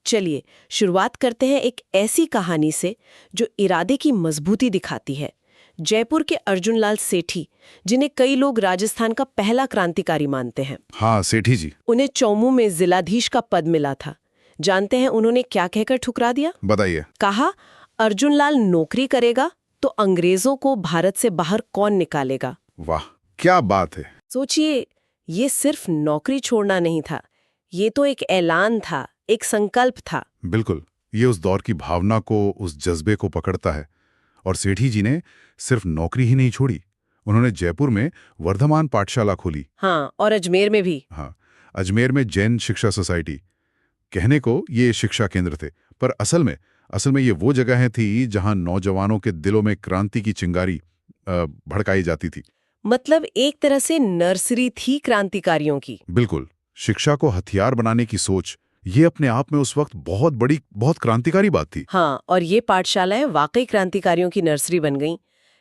चलिए शुरुआत करते हैं एक ऐसी कहानी से जो इरादे की मजबूती दिखाती है। जयपुर के अर्जुनलाल सेठी, जिन्हें कई लोग राजस्थान का पहला क्रांतिकारी मानते हैं। हाँ, सेठी जी। उन्हें चौमू में जिलाधीश का पद मिला था। जानते हैं उन्होंने क्या कहकर ठुकरा दिया? बताइए। कहा, अर्जुनलाल नौकरी करेगा तो अंग्रेजों को भारत से बाहर कौन निकालेगा। वाह, क्या बात है। सोचिए, ये सिर्फ नौकरी छोड़ना नहीं था, ये तो एक ऐलान था, एक संकल्प था। बिल्कुल, ये उस दौर की भावना को, उस जज्बे को पकड़ता है। और सेठी जी ने सिर्फ नौकरी ही नहीं छोड़ी, उन्होंने जयपुर में वर्धमान पाठशाला खोली। हाँ, और अजमेर में भी। हाँ, अजमेर में जैन शिक्षा सोसाइटी। कहने को ये शिक्षा केंद्र थे, पर असल में ये वो जगहें थी जहां नौजवानों के दिलों में क्रांति की चिंगारी भड़काई जाती थी। मतलब एक तरह से नर्सरी थी क्रांतिकारियों की। बिल्कुल, शिक्षा को हथियार बनाने की सोच, ये अपने आप में उस वक्त बहुत बड़ी, बहुत क्रांतिकारी बात थी। हाँ, और ये पाठशालाएं वाकई क्रांतिकारियों की नर्सरी बन गईं।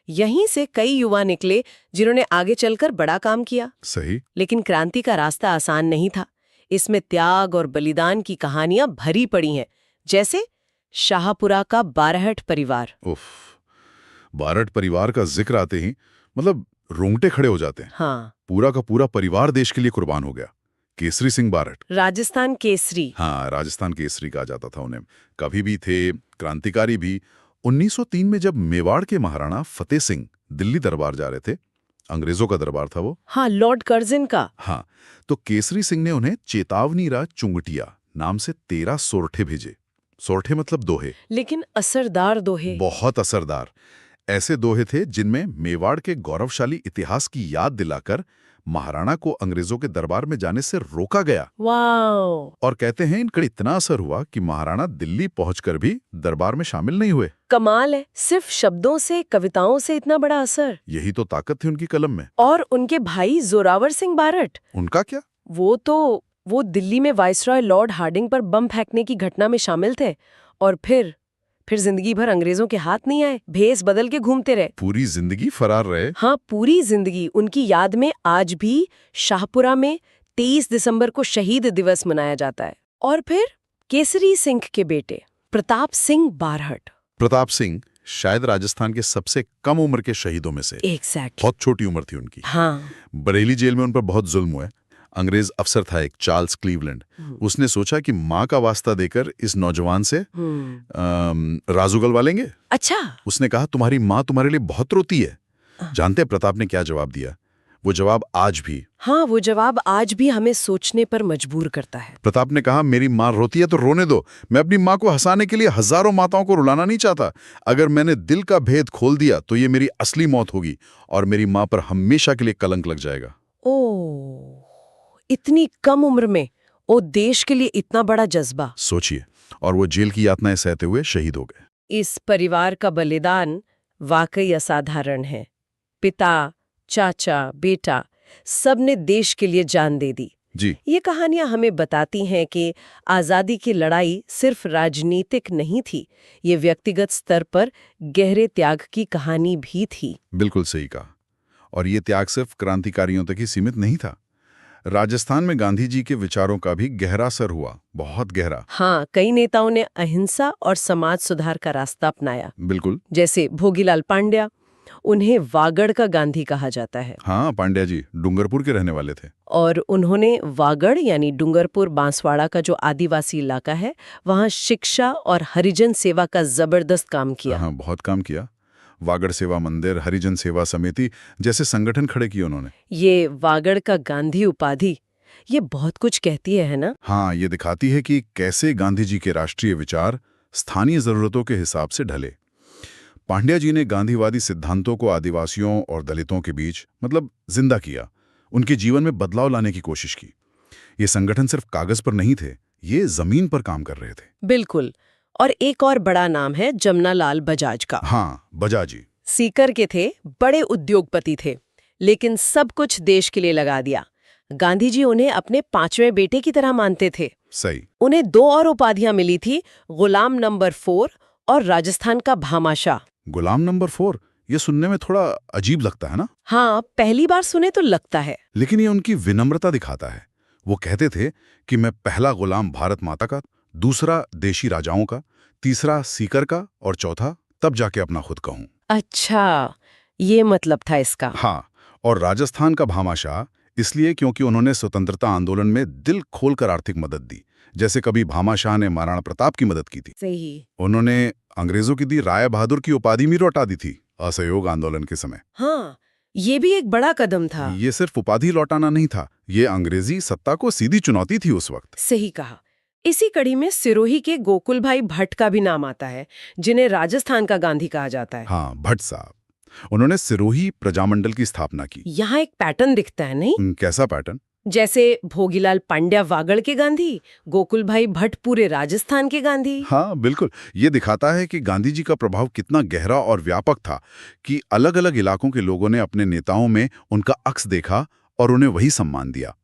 यहीं से कई युवा निकले जिन्होंने आगे चलकर बड़ा काम किया। सही। लेकिन क्रांति का रास्ता आसान नहीं था। इसमें त्याग और बलिदान की कहानियां भरी पड़ी हैं, जैसे शाहपुरा का बारहट परिवार। उफ, बारहट परिवार का जिक्र आते ही मतलब रोंगटे खड़े हो जाते हैं। हाँ, पूरा का पूरा परिवार देश के लिए कुर्बान हो गया। केसरी सिंह बारहट, राजस्थान केसरी। हाँ, राजस्थान केसरी कहा जाता था उन्हें। कवि भी थे, क्रांतिकारी भी। 1903 में जब मेवाड़ के महाराणा फतेह सिंह दिल्ली दरबार जा रहे थे, अंग्रेजों का दरबार था वो। हाँ, लॉर्ड कर्जन का। हाँ, तो केसरी सिंह ने उन्हें चेतावनीरा चुंगटिया नाम से 13 सोरठे भेजे। सोरठे मतलब दोहे। लेकिन असरदार दोहे। बहुत असरदार। ऐसे दोहे थे जिनमें मेवाड़ के गौरवशाली इतिहास की याद दिलाकर महाराणा को अंग्रेजों के दरबार में जाने से रोका गया। वाओ! और कहते हैं इनका इतना असर हुआ कि महाराणा दिल्ली पहुंचकर भी दरबार में शामिल नहीं हुए। कमाल है, सिर्फ शब्दों से, कविताओं से इतना बड़ा असर। यही तो ताकत थी उनकी कलम में। और उनके भाई जोरावर सिंह बारहट, उनका क्या? वो दिल्ली में वाइसरॉय लॉर्ड हार्डिंग पर बम फेंकने की घटना में शामिल थे। और फिर जिंदगी भर अंग्रेजों के हाथ नहीं आए, भेस बदल के घूमते रहे। पूरी जिंदगी फरार रहे। हाँ, पूरी जिंदगी। उनकी याद में आज भी शाहपुरा में 23 दिसंबर को शहीद दिवस मनाया जाता है। और फिर केसरी सिंह के बेटे प्रताप सिंह बारहट। प्रताप सिंह शायद राजस्थान के सबसे कम उम्र के शहीदों में से। एग्जैक्टली। बहुत छोटी उम्र थी उनकी। हाँ। बरेली जेल में उन पर बहुत जुल्म हुआ। अंग्रेज अफसर था एक, चार्ल्स क्लीवलैंड। उसने सोचा कि माँ का वास्ता देकर इस नौजवान से राज उगलवा लेंगे। अच्छा। उसने कहा, तुम्हारी माँ तुम्हारे लिए बहुत रोती है। जानते हैं प्रताप ने क्या जवाब दिया? वो जवाब आज भी हमें सोचने पर मजबूर करता है। प्रताप ने कहा, मेरी माँ रोती है तो रोने दो। मैं अपनी माँ को हंसाने के लिए हजारों माताओं को रुलाना नहीं चाहता। अगर मैंने दिल का भेद खोल दिया तो ये मेरी असली मौत होगी और मेरी माँ पर हमेशा के लिए कलंक लग जाएगा। ओह, इतनी कम उम्र में वो देश के लिए इतना बड़ा जज्बा। सोचिए। और वो जेल की यातनाएं सहते हुए शहीद हो गए। इस परिवार का बलिदान वाकई असाधारण है। पिता, चाचा, बेटा, सबने देश के लिए जान दे दी। जी। ये कहानियां हमें बताती हैं कि आज़ादी की लड़ाई सिर्फ राजनीतिक नहीं थी, ये व्यक्तिगत स्तर पर गहरे त्याग की कहानी भी थी। बिल्कुल सही कहा। और ये त्याग सिर्फ क्रांतिकारियों तक ही सीमित नहीं था। राजस्थान में गांधी जी के विचारों का भी गहरा असर हुआ, बहुत गहरा। हाँ, कई नेताओं ने अहिंसा और समाज सुधार का रास्ता अपनाया। बिल्कुल। जैसे भोगीलाल पांड्या, उन्हें वागड़ का गांधी कहा जाता है। हाँ, पांड्या जी डूंगरपुर के रहने वाले थे। और उन्होंने वागड़ यानी डूंगरपुर बांसवाड़ा का जो आदिवासी इलाका है, वहाँ शिक्षा और हरिजन सेवा का जबरदस्त काम किया। हाँ, बहुत काम किया। वागड़ सेवा मंदिर, हरिजन सेवा समिति जैसे संगठन खड़े किए उन्होंने। ये वागड़ का गांधी उपाधि, ये बहुत कुछ कहती है ना? हाँ, ये दिखाती है कि कैसे गांधी जी के राष्ट्रीय विचार स्थानीय जरूरतों के हिसाब से ढले। पांड्या जी ने गांधीवादी सिद्धांतों को आदिवासियों और दलितों के बीच जिंदा किया, उनके जीवन में बदलाव लाने की कोशिश की। ये संगठन सिर्फ कागज पर नहीं थे, ये जमीन पर काम कर रहे थे। बिल्कुल। और एक और बड़ा नाम है जमनालाल बजाज का। हाँ, बजाज जी सीकर के थे, बड़े उद्योगपति थे, लेकिन सब कुछ देश के लिए लगा दिया। गांधी जी उन्हें अपने 5वें बेटे की तरह मानते थे। सही। उन्हें 2 और उपाधियां मिली थी, गुलाम नंबर 4 और राजस्थान का भामाशाह। गुलाम नंबर 4, ये सुनने में थोड़ा अजीब लगता है ना? हाँ, पहली बार सुने तो लगता है, लेकिन ये उनकी विनम्रता दिखाता है। वो कहते थे कि मैं पहला गुलाम भारत माता का, दूसरा देशी राजाओं का, तीसरा सीकर का और चौथा तब जाके अपना खुद का हूं। अच्छा, ये मतलब था इसका। हाँ, और राजस्थान का भामाशाह इसलिए क्योंकि उन्होंने स्वतंत्रता आंदोलन में दिल खोलकर आर्थिक मदद दी, जैसे कभी भामाशाह ने महाराणा प्रताप की मदद की थी। सही। उन्होंने अंग्रेजों की दी राय बहादुर की उपाधि भी लौटा दी थी असहयोग आंदोलन के समय। हाँ, ये भी एक बड़ा कदम था। ये सिर्फ उपाधि लौटाना नहीं था, ये अंग्रेजी सत्ता को सीधी चुनौती थी उस वक्त। सही कहा। इसी कड़ी में सिरोही के गोकुल भाई भट्ट का भी नाम आता है, जिन्हें राजस्थान का गांधी कहा जाता है। हाँ, भट्ट साहब, उन्होंने सिरोही प्रजामंडल की स्थापना की। यहाँ एक पैटर्न दिखता है, नहीं? कैसा पैटर्न? जैसे भोगीलाल पांड्या वागड़ के गांधी, गोकुल भाई भट्ट पूरे राजस्थान के गांधी। हाँ, बिल्कुल। ये दिखाता है कि गांधी जी का प्रभाव कितना गहरा और व्यापक था कि अलग-अलग इलाकों के लोगों ने अपने नेताओं में उनका अक्स देखा और उन्हें वही सम्मान दिया।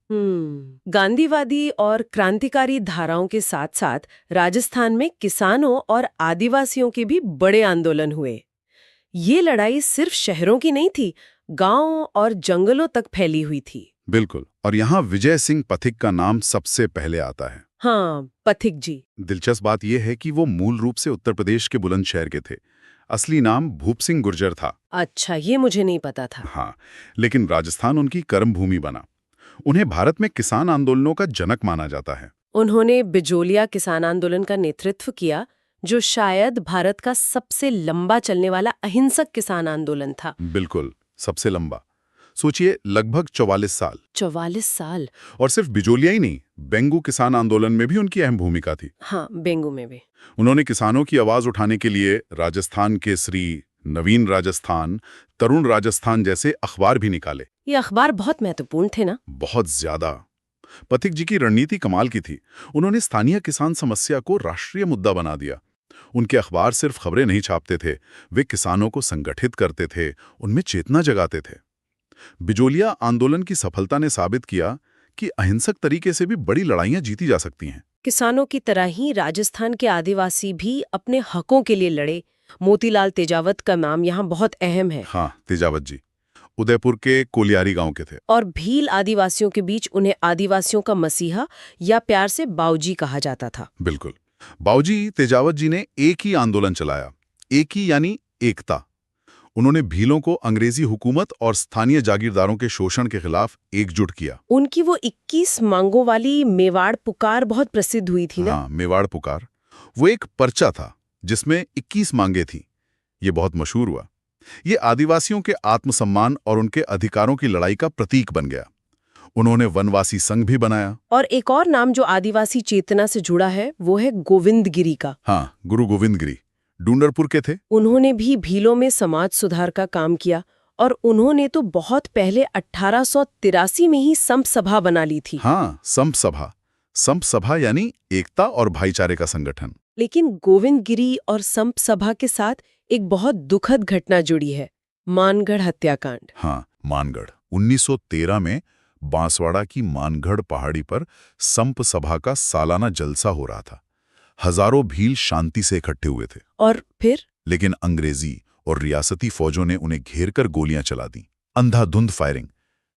गांधीवादी और क्रांतिकारी धाराओं के साथ साथ राजस्थान में किसानों और आदिवासियों के भी बड़े आंदोलन हुए। ये लड़ाई सिर्फ शहरों की नहीं थी, गांवों और जंगलों तक फैली हुई थी। बिल्कुल, और यहाँ विजय सिंह पथिक का नाम सबसे पहले आता है। हाँ, पथिक जी। दिलचस्प बात यह है कि वो मूल रूप से उत्तर प्रदेश के बुलंदशहर के थे। असली नाम भूप सिंह गुर्जर था। अच्छा, ये मुझे नहीं पता था। हाँ, लेकिन राजस्थान उनकी कर्मभूमि बना। उन्हें भारत में किसान आंदोलनों का जनक माना जाता है। उन्होंने बिजोलिया किसान आंदोलन का नेतृत्व किया, जो शायद भारत का सबसे लंबा चलने वाला अहिंसक किसान आंदोलन था। बिल्कुल, सबसे लंबा। सोचिए, लगभग 44 साल। 44 साल। और सिर्फ बिजोलिया ही नहीं, बेंगू किसान आंदोलन में भी उनकी अहम भूमिका थी। हाँ, बेंगू में भी। उन्होंने किसानों की आवाज उठाने के लिए राजस्थान केसरी, नवीन राजस्थान, तरुण राजस्थान जैसे अखबार भी निकाले। ये अखबार बहुत महत्वपूर्ण थे ना? बहुत ज्यादा। पथिक जी की रणनीति कमाल की थी। उन्होंने स्थानीय किसान समस्या को राष्ट्रीय मुद्दा बना दिया। उनके अखबार सिर्फ खबरें नहीं छापते थे, वे किसानों को संगठित करते थे, उनमें चेतना जगाते थे। बिजोलिया आंदोलन की सफलता ने साबित किया कि अहिंसक तरीके से भी बड़ी लड़ाइयां जीती जा सकती हैं। किसानों की तरह ही राजस्थान के आदिवासी भी अपने हकों के लिए लड़े। मोतीलाल तेजावत का नाम यहाँ बहुत अहम है। हाँ, तेजावत जी उदयपुर के कोलियारी गांव के थे। और भील आदिवासियों के बीच उन्हें आदिवासियों का मसीहा या प्यार से बाऊजी कहा जाता था। बिल्कुल। बाऊजी तेजावत जी ने एक ही आंदोलन चलाया, एक ही यानी एकता। उन्होंने भीलों को अंग्रेजी हुकूमत और स्थानीय जागीरदारों के शोषण के खिलाफ एकजुट किया। उनकी वो 21 मांगों वाली मेवाड़ पुकार बहुत प्रसिद्ध हुई थी ना? हाँ, मेवाड़ पुकार। वो एक पर्चा था जिसमें 21 मांगे थी। ये बहुत मशहूर हुआ। ये आदिवासियों के आत्मसम्मान और उनके अधिकारों की लड़ाई का प्रतीक बन गया। उन्होंने वनवासी संघ भी बनाया। और एक और नाम जो आदिवासी चेतना से जुड़ा है वो है गोविंदगिरी का। हाँ, गुरु गोविंदगिरी डूंगरपुर के थे। उन्होंने भी भीलों में समाज सुधार का काम किया और उन्होंने तो बहुत पहले 1883 में ही संप सभा बना ली थी। हाँ, संप सभा। संप सभा यानी एकता और भाईचारे का संगठन। लेकिन गोविंदगिरी और संप सभा के साथ एक बहुत दुखद घटना जुड़ी है, मानगढ़ हत्याकांड। हाँ, मानगढ़ 1913 में बांसवाड़ा की मानगढ़ पहाड़ी पर संप सभा का सालाना जलसा हो रहा था। हजारों भील शांति से इकट्ठे हुए थे। और फिर? लेकिन अंग्रेजी और रियासती फौजों ने उन्हें घेरकर गोलियां चला दी। अंधाधुंध फायरिंग,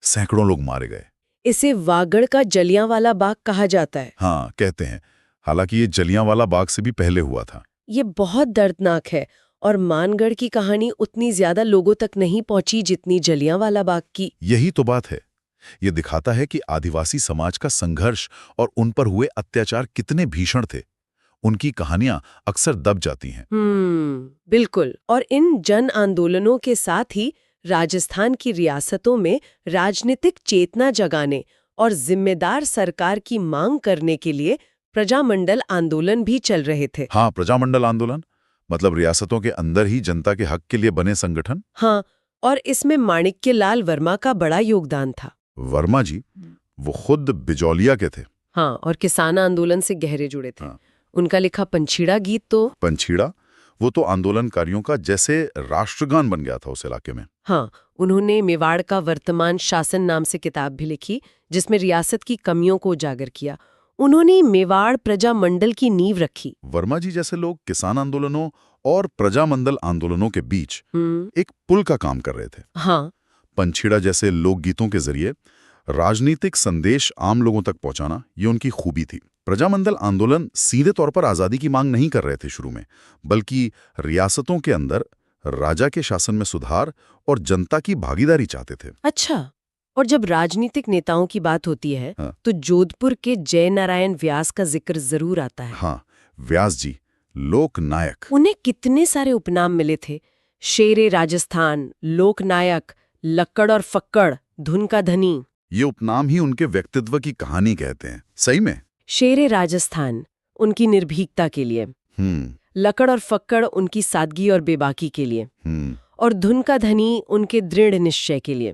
सैकड़ों लोग मारे गए। इसे वागड़ का जलियांवाला बाग कहा जाता है। हाँ, कहते हैं। हालांकि ये जलियांवाला बाग से भी पहले हुआ था। ये बहुत दर्दनाक है और मानगढ़ की कहानी उतनी ज्यादा लोगों तक नहीं पहुंची जितनी जलियांवाला बाग की। यही तो बात है। ये दिखाता है कि आदिवासी समाज का संघर्ष और उन पर हुए अत्याचार कितने भीषण थे। उनकी कहानियां अक्सर दब जाती हैं। बिल्कुल। और इन जन आंदोलनों के साथ ही राजस्थान की रियासतों में राजनीतिक चेतना जगाने और जिम्मेदार सरकार की मांग करने के लिए प्रजामंडल आंदोलन भी चल रहे थे। हाँ, प्रजामंडल आंदोलन मतलब रियासतों के अंदर ही जनता के हक के लिए बने संगठन। हाँ, और इसमें माणिक्यलाल वर्मा का बड़ा योगदान था। वर्मा जी वो खुद बिजौलिया के थे। हाँ, और किसान आंदोलन से गहरे जुड़े थे। हाँ। उनका लिखा पंछीड़ा गीत तो पंछीड़ा वो तो आंदोलनकारियों का जैसे राष्ट्रगान बन गया था उस इलाके में। हाँ, उन्होंने मेवाड़ का वर्तमान शासन नाम से किताब भी लिखी जिसमें रियासत की कमियों को उजागर किया। उन्होंने मेवाड़ प्रजामंडल की नींव रखी। वर्मा जी जैसे लोग किसान आंदोलनों और प्रजामंडल आंदोलनों के बीच एक पुल का काम कर रहे थे। हाँ, पंछीड़ा जैसे लोकगीतों के जरिए राजनीतिक संदेश आम लोगों तक पहुंचाना ये उनकी खूबी थी। प्रजामंडल आंदोलन सीधे तौर पर आजादी की मांग नहीं कर रहे थे शुरू में, बल्कि रियासतों के अंदर राजा के शासन में सुधार और जनता की भागीदारी चाहते थे। अच्छा, और जब राजनीतिक नेताओं की बात होती है हाँ। तो जोधपुर के जय नारायण व्यास का जिक्र जरूर आता है। हाँ, व्यास जी लोकनायक। उन्हें कितने सारे उपनाम मिले थे, शेरे राजस्थान, लोकनायक, लक्कड़ और फक्कड़, धुन का धनी। ये उपनाम ही उनके व्यक्तित्व की कहानी कहते हैं। सही में। शेरे राजस्थान उनकी निर्भीकता के लिए, लकड़ और फक्कड़ उनकी सादगी और बेबाकी के लिए, और धुन का धनी उनके दृढ़ निश्चय के लिए।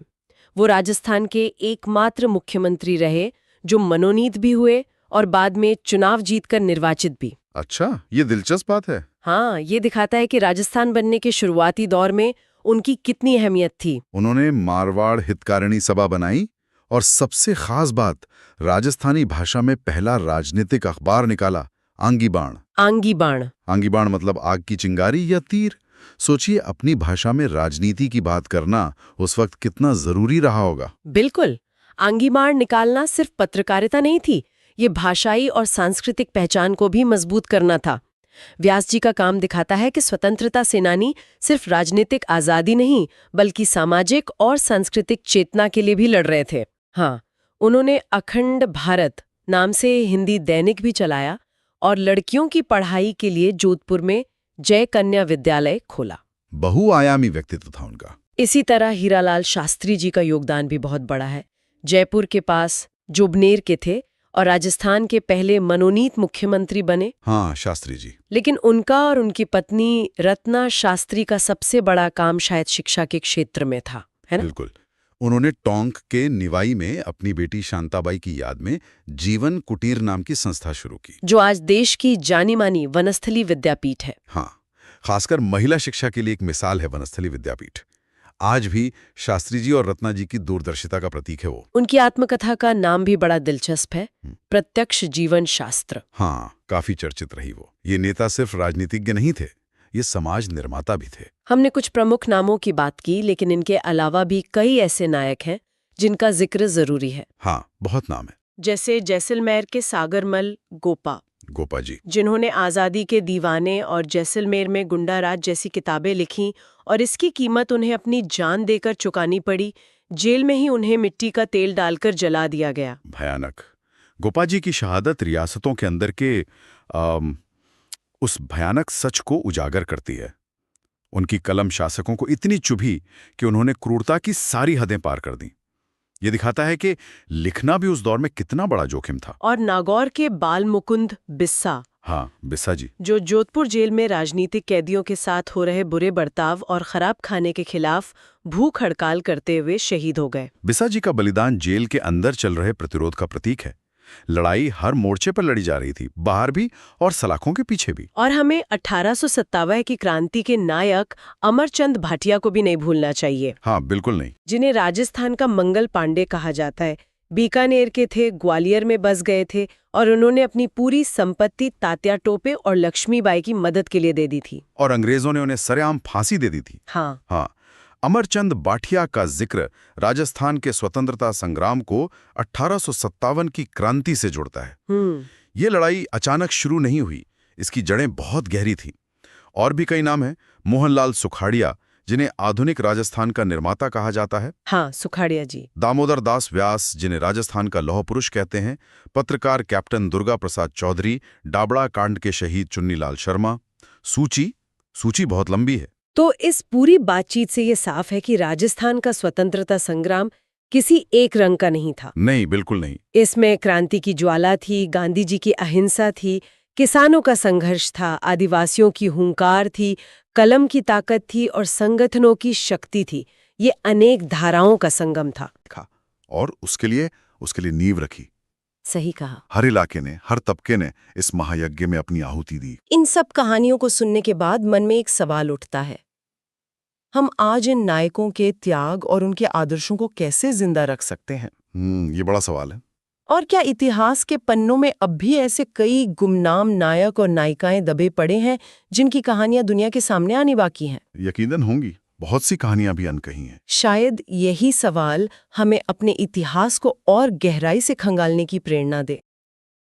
वो राजस्थान के एकमात्र मुख्यमंत्री रहे जो मनोनीत भी हुए और बाद में चुनाव जीतकर निर्वाचित भी। अच्छा, ये दिलचस्प बात है। हाँ, ये दिखाता है कि राजस्थान बनने के शुरुआती दौर में उनकी कितनी अहमियत थी। उन्होंने मारवाड़ हितकारिणी सभा बनाई और सबसे खास बात, राजस्थानी भाषा में पहला राजनीतिक अखबार निकाला, आंगी बाण। आंगी बाण। आंगी बाण मतलब आग की चिंगारी या तीर। सोचिए, अपनी भाषा में राजनीति की बात करना उस वक्त कितना जरूरी रहा होगा। बिल्कुल, आंगी बाण निकालना सिर्फ पत्रकारिता नहीं थी, ये भाषाई और सांस्कृतिक पहचान को भी मजबूत करना था। व्यास जी का काम दिखाता है कि स्वतंत्रता सेनानी सिर्फ राजनीतिक आजादी नहीं बल्कि सामाजिक और सांस्कृतिक चेतना के लिए भी लड़ रहे थे। हाँ, उन्होंने अखंड भारत नाम से हिंदी दैनिक भी चलाया और लड़कियों की पढ़ाई के लिए जोधपुर में जय कन्या विद्यालय खोला। बहुआयामी व्यक्तित्व था उनका। इसी तरह हीरालाल शास्त्री जी का योगदान भी बहुत बड़ा है। जयपुर के पास जोबनेर के थे और राजस्थान के पहले मनोनीत मुख्यमंत्री बने। हाँ, शास्त्री जी। लेकिन उनका और उनकी पत्नी रत्ना शास्त्री का सबसे बड़ा काम शायद शिक्षा के क्षेत्र में था, है ना? बिल्कुल। उन्होंने टोंक के निवाई में अपनी बेटी शांताबाई की याद में जीवन कुटीर नाम की संस्था शुरू की, जो आज देश की जानी मानी वनस्थली विद्यापीठ है। हाँ, खासकर महिला शिक्षा के लिए एक मिसाल है वनस्थली विद्यापीठ। आज भी शास्त्री जी और रत्ना जी की दूरदर्शिता का प्रतीक है वो। उनकी आत्मकथा का नाम भी बड़ा दिलचस्प है, प्रत्यक्ष जीवन शास्त्र। हाँ, काफी चर्चित रही वो। ये नेता सिर्फ राजनीतिज्ञ नहीं थे, ये समाज निर्माता भी थे। हमने कुछ प्रमुख नामों की बात की, लेकिन इनके अलावा भी कई ऐसे नायक हैं जिनका जिक्र जरूरी है। हाँ, बहुत नाम है। जैसे जैसलमेर के सागरमल गोपा जी, जिन्होंने आज़ादी के दीवाने और जैसलमेर में गुंडा राज जैसी किताबें लिखीं और इसकी कीमत उन्हें अपनी जान देकर चुकानी पड़ी। जेल में ही उन्हें मिट्टी का तेल डालकर जला दिया गया। भयानक। गोपा जी की शहादत रियासतों के अंदर के उस भयानक सच को उजागर करती है। उनकी कलम शासकों को इतनी चुभी कि उन्होंने क्रूरता की सारी हदें पार कर दी। ये दिखाता है कि लिखना भी उस दौर में कितना बड़ा जोखिम था। और नागौर के बाल मुकुंद बिस्सा, हाँ, बिस्सा जी, जो जोधपुर जेल में राजनीतिक कैदियों के साथ हो रहे बुरे बर्ताव और खराब खाने के खिलाफ भूख हड़ताल करते हुए शहीद हो गए। बिस्सा जी का बलिदान जेल के अंदर चल रहे प्रतिरोध का प्रतीक है। लड़ाई हर मोर्चे पर लड़ी जा रही थी, बाहर भी और सलाखों के पीछे भी। और हमें 1857 की क्रांति के नायक अमरचंद भाटिया को भी नहीं भूलना चाहिए। हाँ, बिल्कुल नहीं। जिन्हें राजस्थान का मंगल पांडे कहा जाता है। बीकानेर के थे, ग्वालियर में बस गए थे और उन्होंने अपनी पूरी संपत्ति तात्या टोपे और लक्ष्मीबाई की मदद के लिए दे दी थी। और अंग्रेजों ने उन्हें सरेआम फांसी दे दी थी। हाँ। अमरचंद भाटिया का जिक्र राजस्थान के स्वतंत्रता संग्राम को 1857 की क्रांति से जोड़ता है। ये लड़ाई अचानक शुरू नहीं हुई, इसकी जड़ें बहुत गहरी थी। और भी कई नाम हैं। मोहनलाल सुखाड़िया, जिन्हें आधुनिक राजस्थान का निर्माता कहा जाता है। हाँ, सुखाड़िया जी। दामोदर दास व्यास, जिन्हें राजस्थान का लौह पुरुष कहते हैं। पत्रकार कैप्टन दुर्गा प्रसाद चौधरी, डाबड़ा कांड के शहीद चुन्नीलाल शर्मा। सूची बहुत लंबी है। तो इस पूरी बातचीत से ये साफ है कि राजस्थान का स्वतंत्रता संग्राम किसी एक रंग का नहीं था। नहीं, बिल्कुल नहीं। इसमें क्रांति की ज्वाला थी, गांधी जी की अहिंसा थी, किसानों का संघर्ष था, आदिवासियों की हुंकार थी, कलम की ताकत थी और संगठनों की शक्ति थी। ये अनेक धाराओं का संगम था। और उसके लिए नींव रखी। सही कहा। हर इलाके ने, हर तबके ने इस महायज्ञ में अपनी आहुति दी। इन सब कहानियों को सुनने के बाद मन में एक सवाल उठता है, हम आज इन नायकों के त्याग और उनके आदर्शों को कैसे जिंदा रख सकते हैं? ये बड़ा सवाल है। और क्या इतिहास के पन्नों में अब भी ऐसे कई गुमनाम नायक और नायिकाएं दबे पड़े हैं जिनकी कहानियां दुनिया के सामने आनी बाकी हैं? यकीनन होंगी। बहुत सी कहानियां भी अनकही हैं। शायद यही सवाल हमें अपने इतिहास को और गहराई से खंगालने की प्रेरणा दे।